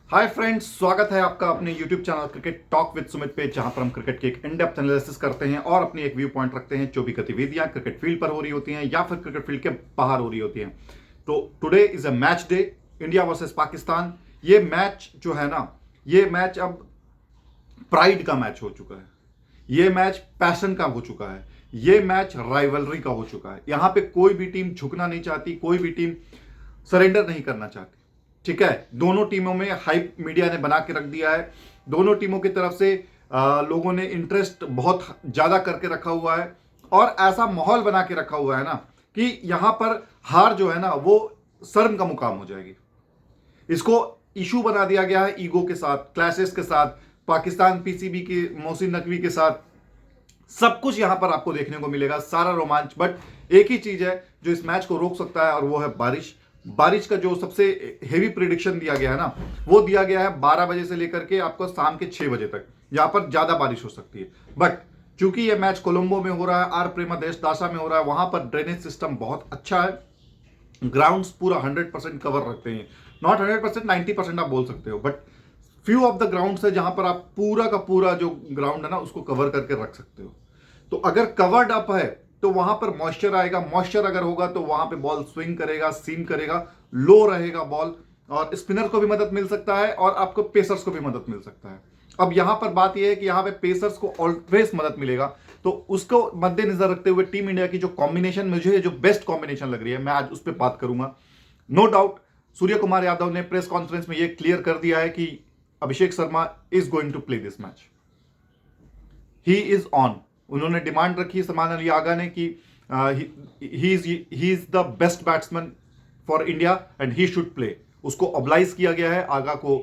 Hi friends, स्वागत है आपका अपने YouTube channel cricket talk with Sumit पे, जहां पर हम क्रिकेट के एक इन डेप्थ एनालिसिस करते हैं और अपनी एक व्यू पॉइंट रखते हैं जो भी गतिविधियां क्रिकेट फील्ड पर हो रही होती हैं या फिर क्रिकेट फील्ड के बाहर हो रही होती हैं। तो today is a match day, India versus Pakistan. ये मैच जो है ना, ये मैच अब प्राइड का मैच हो चुका है। ये मैच पैशन का हो चुका है। ये मैच राइवलरी का हो चुका है। यहां पे कोई भी टीम झुकना नहीं चाहती, कोई भी टीम सरेंडर नहीं करना चाहती। ठीक है, दोनों टीमों में हाइप मीडिया ने बना के रख दिया है। दोनों टीमों की तरफ से लोगों ने इंटरेस्ट बहुत ज्यादा करके रखा हुआ है और ऐसा माहौल बना के रखा हुआ है ना कि यहां पर हार जो है ना वो शर्म का मुकाम हो जाएगी। इसको इशू बना दिया गया है ईगो के साथ, क्लैशेस के साथ, पाकिस्तान पीसीबी के मोहसिन नकवी के साथ। सब कुछ यहां पर आपको देखने को मिलेगा, सारा रोमांच। बट एक ही चीज है जो इस मैच को रोक सकता है और वो है बारिश। बारिश का जो सबसे हेवी प्रिडिक्शन दिया गया है ना, वो दिया गया है 12 बजे से लेकर के आपको शाम के 6 बजे तक। यहां पर ज्यादा बारिश हो सकती है। बट चूंकि ये मैच कोलंबो में हो रहा है, आर प्रेमा देश दासा में हो रहा है, वहां पर ड्रेनेज सिस्टम बहुत अच्छा है। ग्राउंड्स पूरा 100% कवर रखते हैं। नॉट 100%, 90% आप बोल सकते हो, but few of the grounds है जहां पर आप पूरा का पूरा जो ग्राउंड है ना उसको कवर करके रख सकते हो। तो अगर कवर्ड अप है तो वहां पर मॉइस्चर आएगा। मॉइस्चर अगर होगा तो वहां पे बॉल स्विंग करेगा, सीम करेगा, लो रहेगा बॉल, और स्पिनर को भी मदद मिल सकता है और आपको पेसर्स को भी मदद मिल सकता है। अब यहां पर बात यह है कि यहां पे पेसर्स को ऑलवेज मदद मिलेगा, तो उसको मद्देनजर रखते हुए टीम इंडिया की जो कॉम्बिनेशन, मुझे जो बेस्ट कॉम्बिनेशन लग रही है, मैं आज उस पर बात करूंगा। नो डाउट सूर्य कुमार यादव ने प्रेस कॉन्फ्रेंस में यह क्लियर कर दिया है कि Abhishek Sharma is going to play this match, he is on. उन्होंने डिमांड रखी सलमान अली आगा ने कि he is the best batsman for India and he should play. उसको ऑब्लाइज किया गया है, आगा को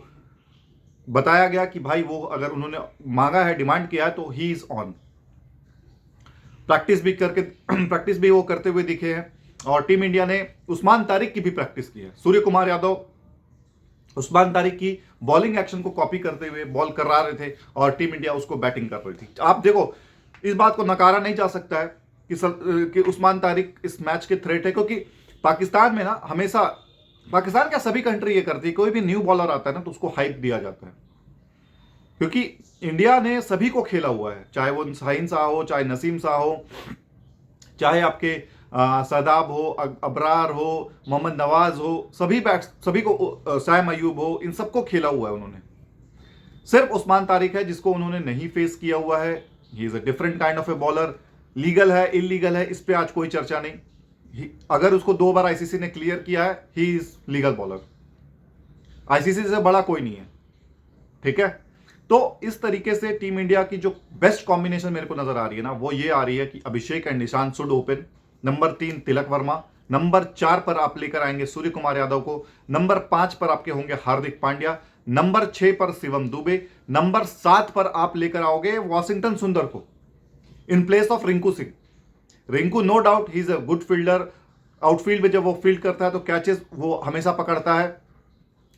बताया गया कि भाई वो अगर उन्होंने मांगा है, डिमांड किया है, तो ही इज ऑन। प्रैक्टिस भी करके प्रैक्टिस भी वो करते हुए दिखे हैं और टीम इंडिया ने उस्मान तारिक की भी प्रैक्टिस की है। सूर्य कुमार यादव उस्मान तारिक की बॉलिंग एक्शन को कॉपी करते हुए बॉल करा रहे थे और टीम इंडिया उसको बैटिंग कर रही थी। आप देखो, इस बात को नकारा नहीं जा सकता है कि उस्मान तारिक इस मैच के थ्रेट है, क्योंकि पाकिस्तान में ना हमेशा, पाकिस्तान क्या सभी कंट्री ये करती है, कोई भी न्यू बॉलर आता है ना तो उसको हाइप दिया जाता है, क्योंकि इंडिया ने सभी को खेला हुआ है, चाहे वो शाहीन शाह हो, चाहे नसीम शाह हो, चाहे आपके सदाब हो, अबरार हो, मोहम्मद नवाज हो, सभी को, सैम अयूब हो, इन सबको खेला हुआ है उन्होंने। सिर्फ उस्मान तारिक है जिसको उन्होंने नहीं फेस किया हुआ है। ही is a different kind of a bowler. Legal है, इलीगल है, इस पे आज कोई चर्चा नहीं। अगर उसको 2 बार आईसीसी ने क्लियर किया है, he is legal bowler. ICC से बड़ा कोई नहीं है। ठीक है, तो इस तरीके से टीम इंडिया की जो बेस्ट कॉम्बिनेशन मेरे को नजर आ रही है ना, वो ये आ रही है कि Abhishek and Nishant should open. Number 3 Tilak Varma, number 4 पर आप लेकर आएंगे सूर्य कुमार यादव को, नंबर 5 पर आपके होंगे हार्दिक पांड्या, नंबर 6 पर शिवम दुबे, नंबर 7 पर आप लेकर आओगे वॉशिंगटन सुंदर को in place of Rinku Singh. Rinku no doubt he is a good fielder. Outfield में जब वो फील्ड करता है तो कैचेस वो हमेशा पकड़ता है,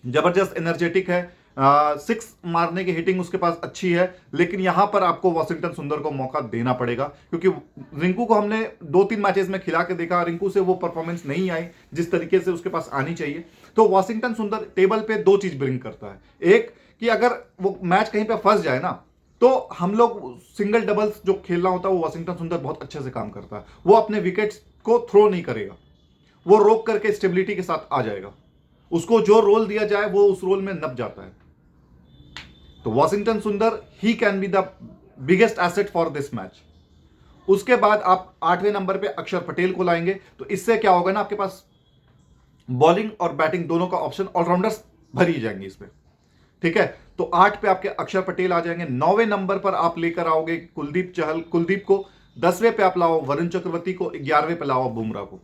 जबरदस्त एनर्जेटिक है, 6 मारने की हिटिंग उसके पास अच्छी है। लेकिन यहां पर आपको वॉशिंगटन सुंदर को मौका देना पड़ेगा, क्योंकि रिंकू को हमने 2-3 मैचेस में खिला के देखा, रिंकू से वो परफॉर्मेंस नहीं आई जिस तरीके से उसके पास आनी चाहिए। तो वॉशिंगटन सुंदर टेबल पे 2 चीज ब्रिंग करता है। एक कि अगर वो मैच कहीं पे फंस जाए ना, तो हम लोग सिंगल डबल्स जो खेलना होता है वो वॉशिंगटन सुंदर बहुत अच्छे से काम करता है। वो अपने विकेट्स को थ्रो नहीं करेगा, वो रोक करके स्टेबिलिटी के साथ आ जाएगा। उसको जो रोल दिया जाए वो उस रोल में नप जाता है। तो वॉशिंगटन सुंदर he can be the biggest asset for this match. उसके बाद आप 8वें नंबर पे अक्षर पटेल को लाएंगे, तो इससे क्या होगा ना, आपके पास बॉलिंग और बैटिंग दोनों का ऑप्शन, ऑलराउंडर्स भरी जाएंगे इसमें। ठीक है, तो 8 पे आपके अक्षर पटेल आ जाएंगे। 9वें नंबर पर आप लेकर आओगे कुलदीप चहल, कुलदीप को। 10वें पे आप लाओ वरुण चक्रवर्ती को, 11वें पे लाओ बुमराह को।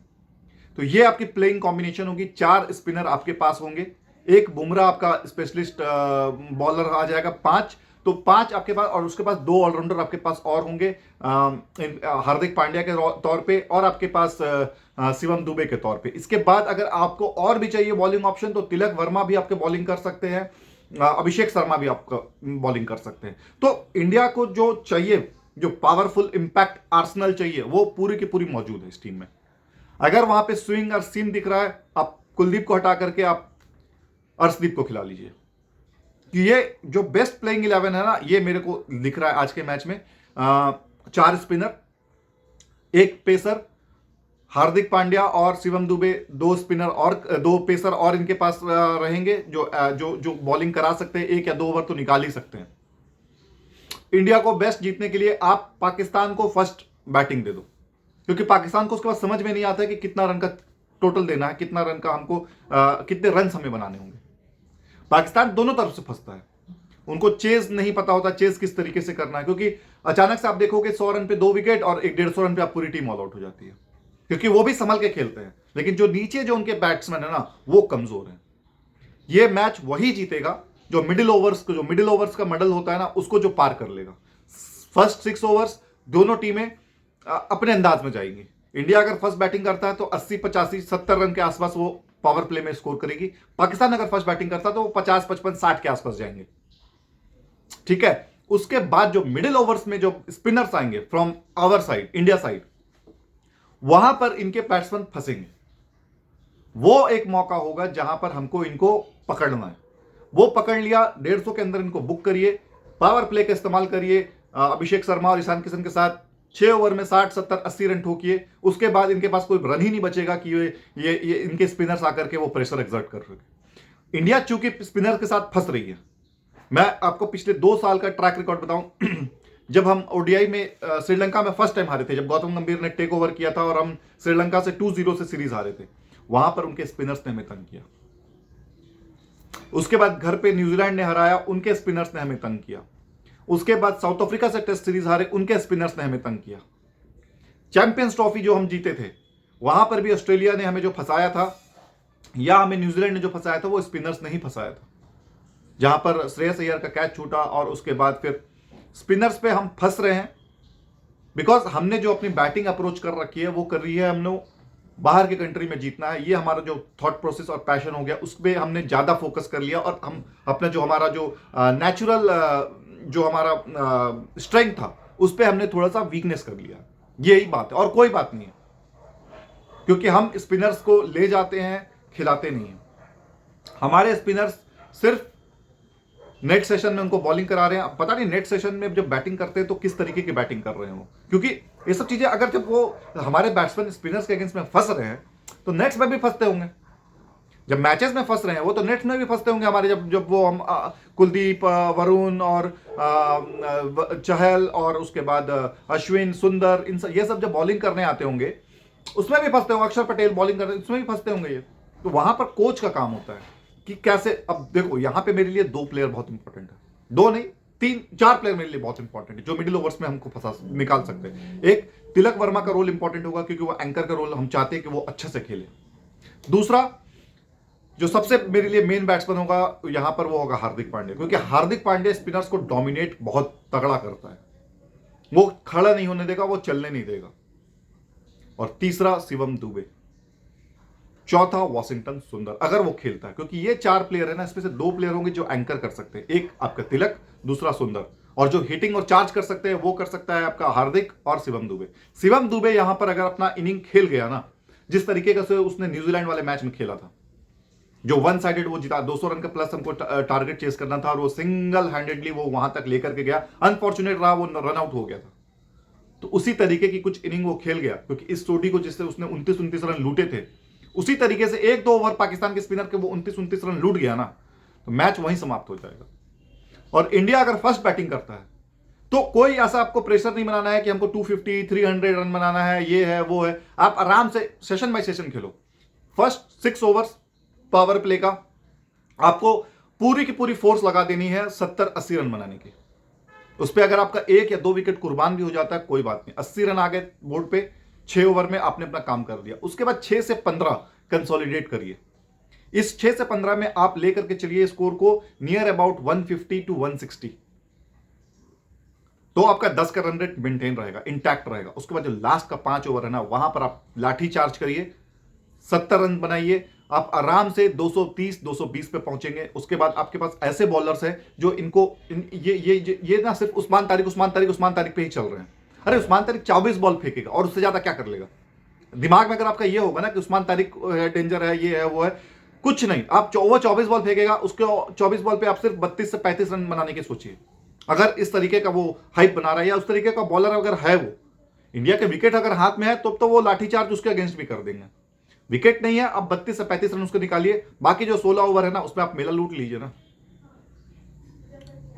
तो ये आपकी प्लेइंग कॉम्बिनेशन होगी। 4 स्पिनर आपके पास होंगे, एक बुमराह आपका स्पेशलिस्ट बॉलर आ जाएगा, 5। तो 5 आपके पास, और उसके पास 2 ऑलराउंडर आपके पास और होंगे, हार्दिक पांड्या के तौर पे और आपके पास शिवम दुबे के तौर पे। इसके बाद अगर आपको और भी चाहिए बॉलिंग ऑप्शन, तो तिलक वर्मा भी आपके बॉलिंग कर सकते हैं, अभिषेक शर्मा भी आपका बॉलिंग कर सकते हैं। तो इंडिया को जो चाहिए, जो पावरफुल इंपैक्ट आर्सेनल चाहिए, वो पूरी की पूरी मौजूद है इस टीम में। अगर वहां पे स्विंग और सीम दिख रहा है, आप कुलदीप को हटा करके आप अर्शदीप को खिला लीजिए। कि ये जो बेस्ट प्लेइंग 11 है ना, ये मेरे को दिख रहा है आज के मैच में। 4 स्पिनर, 1 पेसर, हार्दिक पांड्या और शिवम दुबे, 2 स्पिनर और 2 पेसर और इनके पास रहेंगे जो बॉलिंग करा सकते हैं। 1 या 2 ओवर तो निकाल ही सकते हैं। इंडिया को बेस्ट जीतने के लिए आप पाकिस्तान को फर्स्ट बैटिंग दे दो, क्योंकि पाकिस्तान को उसके बाद समझ में नहीं आता है कि कितना रन का टोटल देना है, कितना रन का हमको कितने रन हमें बनाने होंगे। पाकिस्तान दोनों तरफ से फंसता है, उनको चेज नहीं पता होता चेज किस तरीके से करना है, क्योंकि अचानक से आप देखोगे 100 रन पे 2 विकेट और 150 रन पे आप पूरी टीम ऑल आउट हो जाती है, क्योंकि वो भी संभल के खेलते हैं। लेकिन जो नीचे जो उनके बैट्समैन है ना, वो कमजोर है। ये मैच वही जीतेगा जो मिडिल ओवर्स का मॉडल होता है ना, उसको जो पार कर लेगा। फर्स्ट 6 ओवर्स दोनों टीमें अपने अंदाज में जाएंगी। इंडिया अगर फर्स्ट बैटिंग करता है तो 80, 85, 70 रन के आसपास वो पावर प्ले में स्कोर करेगी। पाकिस्तान अगर फर्स्ट बैटिंग करता है तो वो 50, 55, 60 के आसपास जाएंगे। ठीक है, उसके बाद जो मिडिल ओवर्स में जो स्पिनर्स आएंगे from our side, India side, वहां पर इनके बैट्समैन फंसेंगे। वो एक मौका होगा जहां पर हमको इनको पकड़ना है। वो पकड़ लिया, 150 के अंदर इनको बुक करिए, पावर प्ले का इस्तेमाल करिए, अभिषेक शर्मा और ईशान किशन के साथ 6 ओवर में 60, 70, 80 रन ठोकिए। उसके बाद इनके पास कोई रन ही नहीं बचेगा कि ये इनके स्पिनर्स आकर के वो प्रेशर एक्सर्ट कर सके। इंडिया चूंकि स्पिनर के साथ फंस रही है। मैं आपको पिछले 2 साल का ट्रैक रिकॉर्ड बताऊं जब हम ओडीआई में श्रीलंका में फर्स्ट टाइम हारे थे, जब गौतम गंभीर ने टेक ओवर किया था और हम श्रीलंका से 2-0 से सीरीज हारे थे, वहां पर उनके स्पिनर्स ने हमें तंग किया। उसके बाद घर पे न्यूजीलैंड ने हराया, उनके स्पिनर्स ने हमें तंग किया। उसके बाद साउथ अफ्रीका से टेस्ट सीरीज हारे, उनके स्पिनर्स ने हमें तंग किया। चैंपियंस ट्रॉफी जो हम जीते थे, वहां पर भी ऑस्ट्रेलिया ने हमें जो फंसाया था, या हमें न्यूजीलैंड ने जो फंसाया था, वो स्पिनर्स ने ही फंसाया था। जहां पर श्रेयस अय्यर का कैच छूटा और उसके बाद फिर स्पिनर्स पे हम फंस रहे हैं, बिकॉज हमने जो अपनी बैटिंग अप्रोच कर रखी है वो कर रही है हमने बाहर के कंट्री में जीतना है। ये हमारा जो थॉट प्रोसेस और पैशन हो गया, उस पर हमने ज्यादा फोकस कर लिया और हम अपना जो हमारा जो नेचुरल जो हमारा स्ट्रेंथ था, उस पर हमने थोड़ा सा वीकनेस कर लिया। यही बात है और कोई बात नहीं है, क्योंकि हम स्पिनर्स को ले जाते हैं, खिलाते नहीं हैं। हमारे स्पिनर्स सिर्फ नेट सेशन में उनको बॉलिंग करा रहे हैं। पता नहीं नेट सेशन में जब बैटिंग करते हैं तो किस तरीके की बैटिंग कर रहे हैं वो, क्योंकि ये सब चीजें अगर जब वो हमारे बैट्समैन स्पिनर्स के अगेंस्ट में फंस रहे हैं तो नेट्स में भी फंसते होंगे। जब मैचेस में फंस रहे हैं वो तो नेट्स में भी फंसते होंगे हमारे। जब वो हम कुलदीप, वरुण और चहल और उसके बाद अश्विन, सुंदर, ये सब जब बॉलिंग करने आते होंगे उसमें भी फंसते होंगे। अक्षर पटेल बॉलिंग करते उसमें भी फंसते होंगे। ये तो वहां पर कोच का काम होता है कि कैसे। अब देखो यहाँ पे मेरे लिए 2 प्लेयर बहुत इंपॉर्टेंट है, 2 नहीं 3, 4 प्लेयर मेरे लिए बहुत इंपॉर्टेंट है जो मिडिल ओवर्स में हमको फंसा निकाल सकते हैं। एक, तिलक वर्मा का रोल इंपॉर्टेंट होगा क्योंकि वो एंकर का रोल हम चाहते हैं कि वो अच्छे से खेले। दूसरा, जो सबसे मेरे लिए मेन बैट्समैन होगा यहां पर, वो होगा हार्दिक पांड्या, क्योंकि हार्दिक पांड्या स्पिनर्स को डोमिनेट बहुत तगड़ा करता है। वो खड़ा नहीं होने देगा, वो चलने नहीं देगा। और तीसरा, शिवम दुबे। चौथा, वॉशिंगटन सुंदर, अगर वो खेलता है, क्योंकि ये 4 प्लेयर है ना, इसमें से 2 प्लेयर होंगे जो एंकर कर सकते हैं। एक आपका तिलक, दूसरा सुंदर, और जो हिटिंग और चार्ज कर सकते हैं वो कर सकता है आपका हार्दिक और शिवम दुबे। शिवम दुबे यहां पर अगर अपना इनिंग खेल गया ना, जिस तरीके का से उसने न्यूजीलैंड वाले मैच में खेला था, जो 1 साइडेड वो जीता, 200 रन का प्लस हमको टारगेट चेस करना था और वो सिंगल हैंडेडली वो वहां तक लेकर के गया। अनफॉर्चुनेट रहा, वो रन आउट हो गया था। तो उसी तरीके की कुछ इनिंग वो खेल गया, क्योंकि इस चोटी को जिससे उसने 29 रन लूटे थे, उसी तरीके से 1-2 ओवर पाकिस्तान के स्पिनर के वो 29 रन लूट गया ना, तो मैच वहीं समाप्त हो जाएगा। और इंडिया अगर फर्स्ट बैटिंग करता है तो कोई ऐसा आपको प्रेशर नहीं बनाना है कि हमको 250, 300 रन बनाना है, ये है वो है। आप आराम से सेशन बाय सेशन खेलो। फर्स्ट 6 ओवर्स पावर प्ले का आपको पूरी की पूरी फोर्स लगा देनी है 70-80 रन बनाने की। उस पर अगर आपका 1 या 2 विकेट कुर्बान भी हो जाता है, कोई बात नहीं। 80 रन आ गए बोर्ड पे, 6 ओवर में आपने अपना काम कर दिया। उसके बाद 6 से 15 कंसोलिडेट करिए। इस 6 से 15 में आप लेकर के चलिए स्कोर को नियर अबाउट 150 टू 160, तो आपका 10 का रन रेट मेंटेन रहेगा, इंटैक्ट रहेगा। उसके बाद जो लास्ट का 5 ओवर है ना, वहां पर आप लाठी चार्ज करिए, 70 रन बनाइए। आप आराम से 230, 220 पे पहुंचेंगे। उसके बाद आपके पास ऐसे बॉलर्स हैं जो ये ना सिर्फ उस्मान तारिक पे ही चल रहे हैं। अरे उस्मान तारिक 24 बॉल फेंकेगा और उससे ज्यादा क्या कर लेगा। दिमाग में अगर आपका ये होगा ना कि उस्मान तारिक डेंजर है, ये है वो है, कुछ नहीं। आप वो 24 बॉल फेंकेगा, उसके 24 बॉल पे आप सिर्फ 32 से 35 रन बनाने की सोचिए। अगर इस तरीके का वो हाइप बना रहा है या उस तरीके का बॉलर अगर है वो, इंडिया के विकेट अगर हाथ में है तो वो लाठीचार्ज उसके अगेंस्ट भी कर देंगे। विकेट नहीं है, अब 32 से 35 रन उसको निकालिए, बाकी जो 16 ओवर है ना उसमें आप मेला लूट लीजिए ना।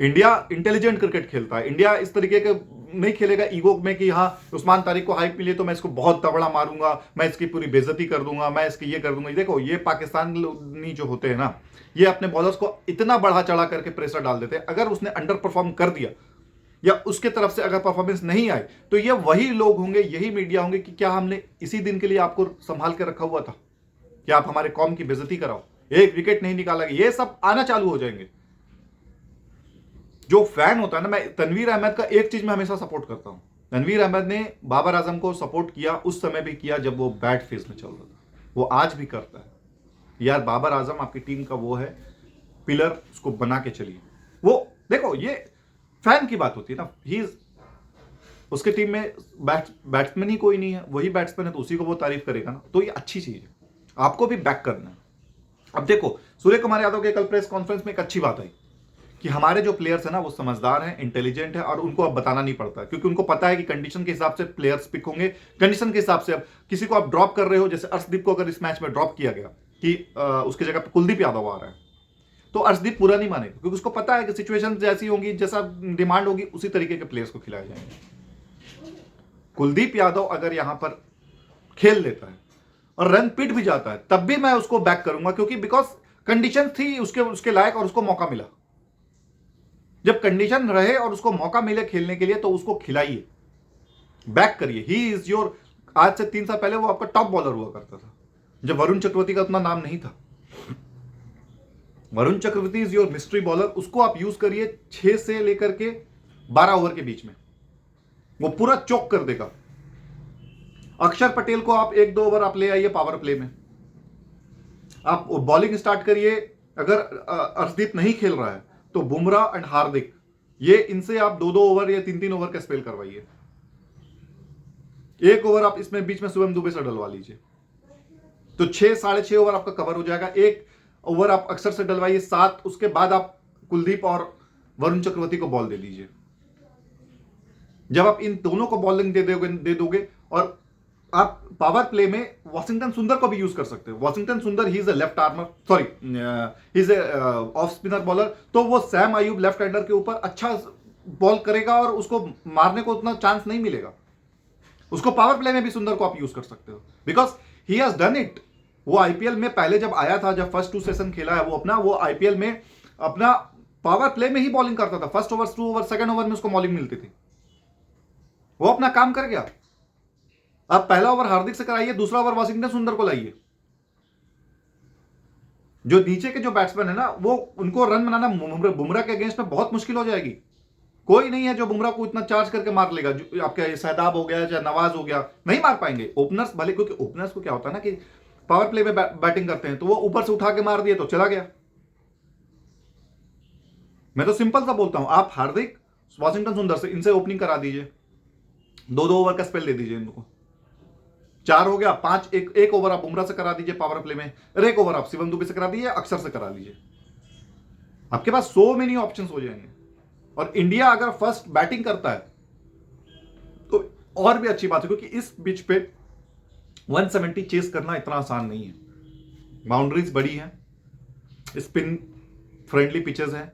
इंडिया इंटेलिजेंट क्रिकेट खेलता है। इंडिया इस तरीके के नहीं खेलेगा ईगो में कि हाँ उस्मान तारिक को हाइप मिली तो मैं इसको बहुत तगड़ा मारूंगा, मैं इसकी पूरी बेइज्जती कर दूंगा, मैं इसकी ये कर दूंगा। देखो ये पाकिस्तानी जो होते हैं ना, ये अपने बॉलर्स को इतना बढ़ा चढ़ा करके प्रेशर डाल देते हैं। अगर उसने अंडर परफॉर्म कर दिया या उसके तरफ से अगर परफॉर्मेंस नहीं आई तो ये वही लोग होंगे, यही मीडिया होंगे कि क्या हमने इसी दिन के लिए आपको संभाल के रखा हुआ था कि आप हमारे कौम की बेइज्जती कराओ, एक विकेट नहीं निकाला। ये सब आना चालू हो जाएंगे। जो फैन होता है ना, मैं तनवीर अहमद का एक चीज में हमेशा सपोर्ट करता हूं। तनवीर अहमद ने बाबर आजम को सपोर्ट किया, उस समय भी किया जब वो बैड फेज में चल रहा था, वो आज भी करता है। यार बाबर आजम आपकी टीम का वो है पिलर, उसको बना के चलिए। वो देखो ये फैन की बात होती है ना, ही उसके टीम में बैट्समैन ही कोई नहीं है, वही बैट्समैन है तो उसी को वो तारीफ करेगा ना, तो ये अच्छी चीज है। आपको भी बैक करना है। अब देखो सूर्य कुमार यादव के कल प्रेस कॉन्फ्रेंस में एक अच्छी बात आई कि हमारे जो प्लेयर्स है ना वो समझदार हैं, इंटेलिजेंट है और उनको अब बताना नहीं पड़ता, क्योंकि उनको पता है कि कंडीशन के हिसाब से प्लेयर्स पिक होंगे, कंडीशन के हिसाब से। अब किसी को आप ड्रॉप कर रहे हो, जैसे अर्शदीप को अगर इस मैच में ड्रॉप किया गया कि उसकी जगह पर कुलदीप यादव आ रहा है, तो अर्शदीप पूरा नहीं मानेगा, क्योंकि उसको पता है कि सिचुएशन जैसी होगी, जैसा डिमांड होगी उसी तरीके के प्लेयर्स को खिलाए जाएंगे। कुलदीप यादव अगर यहां पर खेल लेता है और रन पिट भी जाता है तब भी मैं उसको बैक करूंगा, क्योंकि बिकॉज कंडीशन थी उसके लायक और उसको मौका मिला। जब कंडीशन रहे और उसको मौका मिले खेलने के लिए तो उसको खिलाइए, बैक करिए। ही इज योर, आज से 3 साल पहले वो आपका टॉप बॉलर हुआ करता था, जब वरुण चक्रवर्ती का उतना नाम नहीं था। Varun Chakravarthy is your mystery bowler, उसको आप यूज करिए 6 से लेकर के 12 ओवर के बीच में, वो पूरा चौक कर देगा। अक्षर पटेल को आप 1-2 ओवर आप ले आइए पावर प्ले में, आप बॉलिंग स्टार्ट करिए। अगर अर्शदीप नहीं खेल रहा है तो बुमराह एंड हार्दिक, ये इनसे आप 2-2 ओवर या 3-3 ओवर का स्पेल करवाइए। 1 ओवर आप इसमें बीच में शुभम दुबे से डलवा लीजिए, तो 6-6.5 ओवर आपका कवर हो जाएगा। 1 ओवर आप अक्षर से डलवाइए 7, उसके बाद आप कुलदीप और वरुण चक्रवर्ती को बॉल दे दीजिए। जब आप इन दोनों को बॉलिंग दे दोगे और आप पावर प्ले में वॉशिंगटन सुंदर को भी यूज कर सकते हो। वॉशिंगटन सुंदर ही is a left armour, sorry he is off spinner bowler, तो वो सैम अयूब लेफ्ट हैंडर के ऊपर अच्छा बॉल करेगा और उसको मारने को उतना चांस नहीं मिलेगा। उसको पावर प्ले में भी सुंदर को आप यूज कर सकते हो, because he has done it. वो आईपीएल में पहले जब आया था, जब फर्स्ट 2 सेशन खेला है वो आईपीएल में अपना पावर प्ले में ही बॉलिंग करता था। First over, 2 over, second over में उसको बॉलिंग मिलती थी, वो अपना काम कर गया। आप पहला ओवर हार्दिक से कराइए, दूसरा ओवर वॉशिंगटन सुंदर को लाइए। जो नीचे के जो बैट्समैन है ना, वो उनको रन बनाना बुमराह के अगेंस्ट में बहुत मुश्किल हो जाएगी। कोई नहीं है जो बुमराह को इतना चार्ज करके मार लेगा। जो आपका सहदाब हो गया चाहे नवाज हो गया, नहीं मार पाएंगे ओपनर्स भले, क्योंकि ओपनर्स को क्या होता है ना कि पावर प्ले में बैटिंग करते हैं, तो वो ऊपर से उठा के मार दिए तो चला गया। मैं तो सिंपल सा बोलता हूं, आप हार्दिक, वॉशिंगटन सुंदर से इनसे ओपनिंग करा दीजिए, 2-2 ओवर का स्पेल दे दीजिए इनको। 4 हो गया, 5, एक ओवर आप बुमराह से करा दीजिए पावर प्ले में, और 1 ओवर आप शिवम दुबे से करा दीजिए, अक्षर से करा लीजिए। आपके पास सो मेनी ऑप्शंस हो जाएंगे। और इंडिया अगर फर्स्ट बैटिंग करता है तो और भी अच्छी बात है, क्योंकि इस पिच पे 170 चेस करना इतना आसान नहीं है। बाउंड्रीज बड़ी हैं, स्पिन फ्रेंडली पिचेस हैं,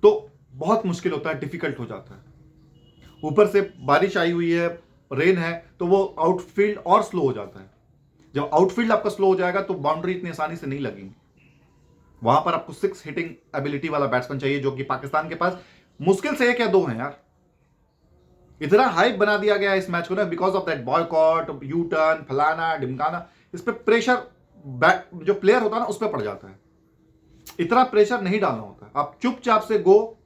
तो बहुत मुश्किल होता है, डिफिकल्ट हो जाता है। ऊपर से बारिश आई हुई है, रेन है, तो वो आउटफील्ड और स्लो हो जाता है। जब आउटफील्ड आपका स्लो हो जाएगा तो बाउंड्री इतनी आसानी से नहीं लगेगी। वहां पर आपको 6 हिटिंग एबिलिटी वाला बैट्समैन चाहिए, जो कि पाकिस्तान के पास मुश्किल से 1 या 2 हैं यार। इतना हाइप बना दिया गया है इस मैच को ना, because of that boycott, U turn, फलाना ढिमकाना। इस पर प्रेशर जो प्लेयर होता है ना उस पर पड़ जाता है। इतना प्रेशर नहीं डालना होता, आप चुपचाप से गो।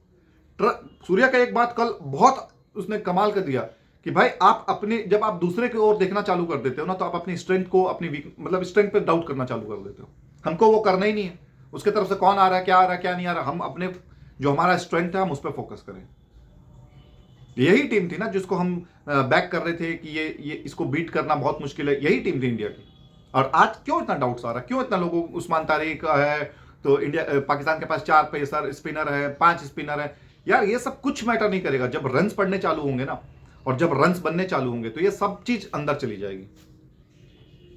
सूर्या का एक बात कल बहुत उसने कमाल कर दिया कि भाई आप अपने, जब आप दूसरे की ओर देखना चालू कर देते हो ना, तो आप अपनी स्ट्रेंथ को, अपनी मतलब स्ट्रेंथ पे डाउट करना चालू कर देते हो। हमको वो करना ही नहीं है, उसके तरफ से कौन आ रहा है, क्या आ रहा है, क्या नहीं आ रहा। हम अपने जो हमारा स्ट्रेंथ है हम उस पर फोकस करें। यही टीम थी ना जिसको हम बैक कर रहे थे कि ये इसको बीट करना बहुत मुश्किल है। यही टीम थी इंडिया की। और आज क्यों इतना डाउट्स आ रहा है, क्यों इतना लोगों को उस्मान तारिक है तो इंडिया पाकिस्तान के पास 4 पेसर स्पिनर है, 5 स्पिनर है। यार ये सब कुछ मैटर नहीं करेगा, जब रन्स पड़ने चालू होंगे ना और जब रन्स बनने चालू होंगे तो ये सब चीज अंदर चली जाएगी।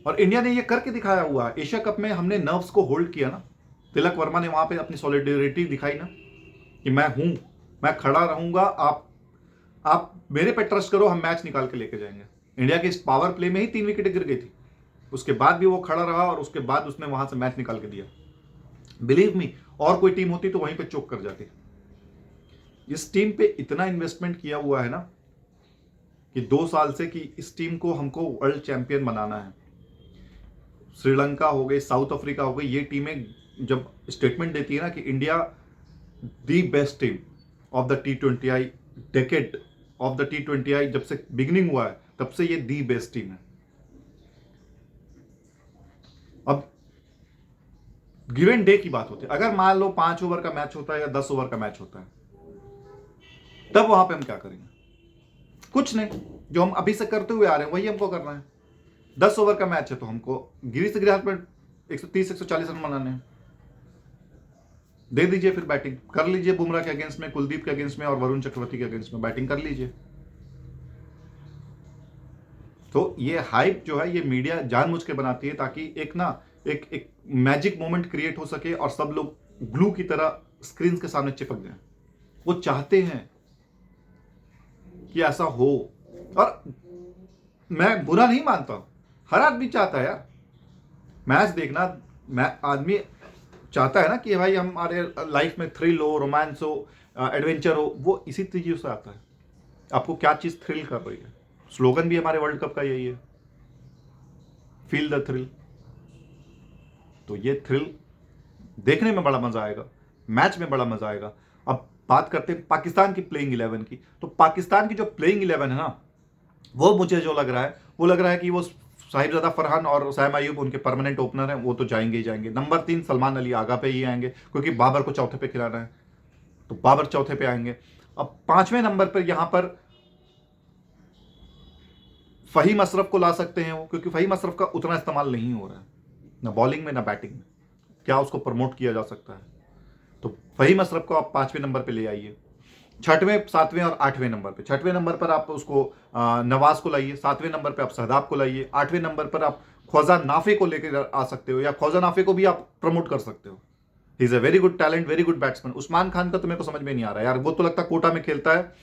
और इंडिया ने ये करके दिखाया हुआ है। एशिया कप में हमने नर्व्स को होल्ड किया ना, तिलक वर्मा ने वहां पे अपनी सॉलिडेरिटी दिखाई ना कि मैं हूं, मैं खड़ा रहूंगा, आप मेरे पे ट्रस्ट करो, हम मैच निकाल के लेके जाएंगे। इंडिया के इस पावर प्ले में ही 3 विकेटें गिर गई थी, उसके बाद भी वो खड़ा रहा और उसके बाद उसने वहां से मैच निकाल के दिया। बिलीव मी, और कोई टीम होती तो वहीं पे चोक कर जाती। इस टीम पे इतना इन्वेस्टमेंट किया हुआ है ना कि 2 साल से कि इस टीम को हमको वर्ल्ड चैंपियन बनाना है। श्रीलंका हो गई, साउथ अफ्रीका हो गई, ये टीमें जब स्टेटमेंट देती है ना कि India the best team of the T20I decade of the T20I, जब से बिगिनिंग हुआ है तब से ये दी बेस्ट टीम है। अब गिव एंड डे की बात होती है। अगर मान लो 5 ओवर का मैच होता है या 10 ओवर का मैच होता है, तब वहां पे हम क्या करेंगे? कुछ नहीं, जो हम अभी से करते हुए आ रहे हैं वही हमको करना है। 10 ओवर का मैच है तो हमको गिरी से गिराहट पर 130-140 रन बनाने हैं। दे दीजिए, फिर बैटिंग कर लीजिए, बुमराह के अगेंस्ट में, कुलदीप के अगेंस्ट में और वरुण चक्रवर्ती के अगेंस्ट में बैटिंग कर लीजिए। तो ये हाइप जो है ये मीडिया जानबूझ के बनाती है ताकि एक मैजिक मोमेंट क्रिएट हो सके और सब लोग ग्लू की तरह स्क्रीन के सामने चिपक जाएं। वो चाहते हैं कि ऐसा हो, और मैं बुरा नहीं मानता, हर आदमी चाहता है यार मैच देखना। आदमी चाहता है ना कि भाई हमारे लाइफ में थ्रिल हो, रोमांस हो, एडवेंचर हो, वो इसी चीज़ से आता है। आपको क्या चीज़ थ्रिल कर रही है? स्लोगन भी हमारे वर्ल्ड कप का यही है, फील द थ्रिल। तो ये थ्रिल देखने में बड़ा मजा आएगा, मैच में बड़ा मजा आएगा। अब बात करते हैं पाकिस्तान की प्लेइंग 11 की। तो पाकिस्तान की जो प्लेइंग 11 है ना, वो मुझे जो लग रहा है वो लग रहा है कि वो साहिबजादा फरहान और सैम अयूब उनके परमानेंट ओपनर हैं, वो तो जाएंगे ही जाएंगे। नंबर 3 सलमान अली आगा पे ही आएंगे क्योंकि बाबर को चौथे पे खिलाना है, तो बाबर चौथे पे आएंगे। अब 5वें नंबर पर यहां पर फहीम अशरफ को ला सकते हैं वो, क्योंकि फहीम अशरफ का उतना इस्तेमाल नहीं हो रहा है ना बॉलिंग में ना बैटिंग में। क्या उसको प्रमोट किया जा सकता है? तो फहीम अशरफ को आप 5वें नंबर पे ले आइए। 6वें, 7वें और 8वें नंबर पे, 6वें नंबर पर आप उसको नवाज को लाइए, 7वें नंबर पे आप शहदाब को लाइए, 8वें नंबर पर आप ख्वाजा नाफे को लेकर आ सकते हो, या ख्वाजा नाफे को भी आप प्रमोट कर सकते हो। ही is a very good talent, very good batsman. Usman Khan का तो मेरे को समझ में नहीं आ रहा यार, वो तो लगता है कोटा में खेलता है,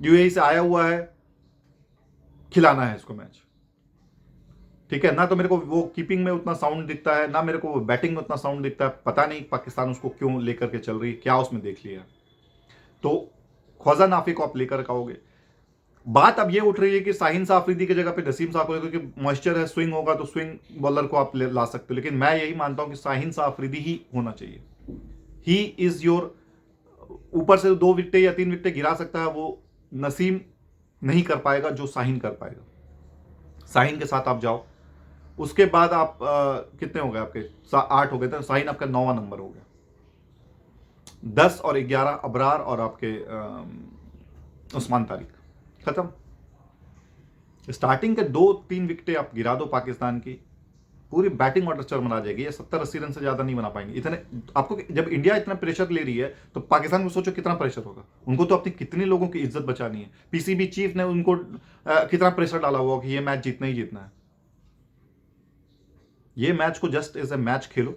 यूएई से आया हुआ है, खिलाना है इसको मैच, ठीक है ना। तो मेरे को वो कीपिंग में उतना साउंड दिखता है ना, मेरे को बैटिंग में उतना साउंड दिखता है। पता नहीं पाकिस्तान उसको क्यों लेकर के चल रही है, क्या उसमें देख लिया। तो ख्वाजा नाफी को आप लेकर आओगे। बात अब ये उठ रही है कि शाहीन शाह अफरीदी की जगह पे नसीम शाह को, क्योंकि मॉइस्चर है, स्विंग होगा तो स्विंग बॉलर को आप ला सकते हो, लेकिन मैं यही मानता हूं कि शाहीन शाह अफरीदी ही होना चाहिए। ही इज योर, ऊपर से 2 विकेटें या 3 विकेटें गिरा सकता है, वो नसीम नहीं कर पाएगा जो शाहीन कर पाएगा। शाहीन के साथ आप जाओ। उसके बाद आप कितने हो गए आपके? 8 हो गए थे, शाहीन आपका 9वां नंबर हो गया। 10 और 11 अबरार और आपके उस्मान तारिक, खत्म। स्टार्टिंग के 2-3 विकेटें आप गिरा दो पाकिस्तान की, पूरी बैटिंग ऑर्डर चरमरा जाएगी। ये 70-80 रन से ज्यादा नहीं बना पाएंगे इतने। आपको जब इंडिया इतना प्रेशर ले रही है तो पाकिस्तान को सोचो कितना प्रेशर होगा। उनको तो अपनी कितने लोगों की इज्जत बचानी है। पीसीबी चीफ ने उनको कितना प्रेशर डाला हुआ कि ये मैच जीतना ही जीतना है। ये मैच को just as a match Khelo.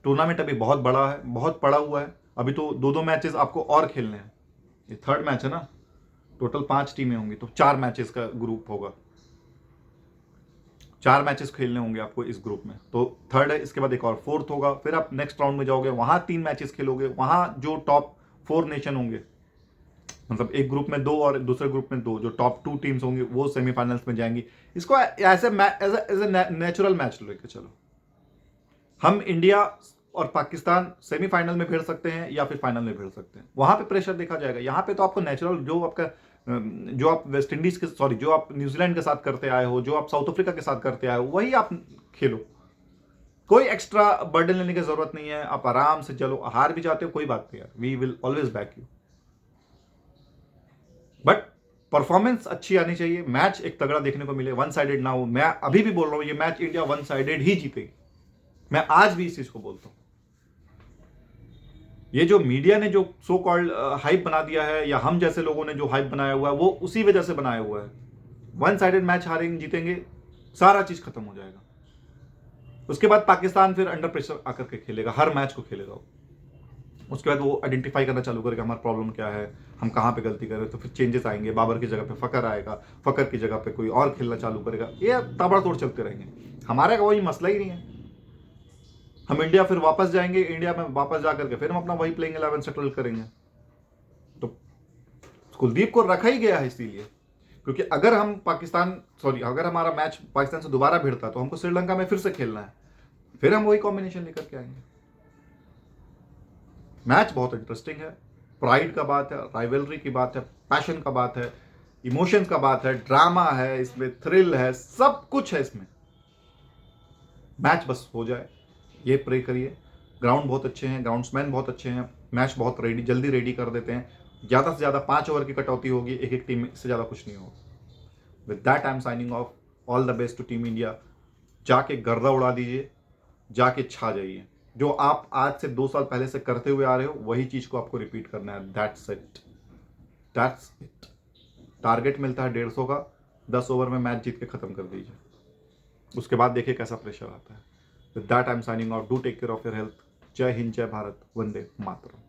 Tournament अभी बहुत बड़ा है, बहुत पड़ा हुआ है। अभी तो 2-2 मैचेस आपको और खेलने हैं। ये 3rd मैच है ना, टोटल 5 टीमें होंगी तो 4 मैचेस का ग्रुप होगा, 4 मैचेस खेलने होंगे आपको इस ग्रुप में। तो 3rd है, इसके बाद एक और 4th होगा, फिर आप नेक्स्ट राउंड में जाओगे, वहां 3 मैचेस खेलोगे। वहां जो टॉप 4 नेशन होंगे, मतलब एक ग्रुप में 2 और दूसरे ग्रुप में 2, जो टॉप 2 टीम्स होंगी वो सेमीफाइनल्स में जाएंगी। इसको ऐसे एज ए नेचुरल मैच लेके चलो। हम इंडिया और पाकिस्तान सेमीफाइनल में भिड़ सकते हैं या फिर फाइनल में भिड़ सकते हैं, वहां पे प्रेशर देखा जाएगा। यहां पे तो आपको नेचुरल, जो आप वेस्ट इंडीज के, सॉरी, जो आप न्यूजीलैंड के साथ करते आए हो, जो आप साउथ अफ्रीका के साथ करते आए हो, वही आप खेलो। कोई एक्स्ट्रा बर्डन लेने की जरूरत नहीं है, आप आराम से चलो। हार भी जाते हो कोई बात नहीं यार, we will always back you, but performance अच्छी आनी चाहिए, मैच एक तगड़ा देखने को मिले, वन साइडेड ना हो। मैं अभी भी बोल रहा हूं ये मैच इंडिया वन साइडेड ही जीतेगी, मैं आज भी इस चीज को बोलता हूं। ये जो मीडिया ने जो सो कॉल्ड हाइप बना दिया है, या हम जैसे लोगों ने जो हाइप बनाया हुआ है, वो उसी वजह से बनाया हुआ है। वन साइडेड मैच हारेंगे जीतेंगे, सारा चीज खत्म हो जाएगा। उसके बाद पाकिस्तान फिर अंडर प्रेशर आकर के खेलेगा, हर मैच को खेलेगा। उसके बाद वो आइडेंटिफाई करना चालू करेगा हमारा प्रॉब्लम क्या है, हम कहाँ पे गलती कर रहे हैं, तो फिर चेंजेस आएंगे। बाबर की जगह पे फकर आएगा, फकर की जगह पे कोई और खेलना चालू करेगा, ये ताबड़तोड़ चलते रहेंगे। हमारा कोई मसला ही नहीं है। हम इंडिया फिर वापस जाएंगे, इंडिया में वापस जाकर के फिर हम अपना वही प्लेइंग 11 सेटल करेंगे। तो कुलदीप को रखा ही गया है इसीलिए, क्योंकि अगर हम अगर हमारा मैच पाकिस्तान से दोबारा भिड़ता तो हमको श्रीलंका में फिर से खेलना है, फिर हम वही कॉम्बिनेशन लेकर के आएंगे। मैच बहुत इंटरेस्टिंग है, प्राइड का बात है, राइवलरी की बात है, पैशन का बात है, इमोशंस का बात है, ड्रामा है इसमें, थ्रिल है, सब कुछ है इसमें। मैच बस हो जाए, ये प्रे करिए। ग्राउंड बहुत अच्छे हैं, ग्राउंड्समैन बहुत अच्छे हैं, मैच बहुत जल्दी रेडी कर देते हैं। ज़्यादा से ज़्यादा 5 ओवर की कटौती होगी एक एक टीम में, इससे ज़्यादा कुछ नहीं होगा। With that I am signing off. All the best to team India. जाके गर्दा उड़ा दीजिए, जाके छा जाइए। जो आप आज से 2 साल पहले से करते हुए आ रहे हो, वही चीज को आपको रिपीट करना है। That's it. टारगेट मिलता है 150 का, 10 ओवर में मैच जीत के खत्म कर दीजिए। उसके बाद देखिए कैसा प्रेशर आता है। With that I am signing out. Do take care of your health. जय हिंद, जय भारत, वंदे मातरम।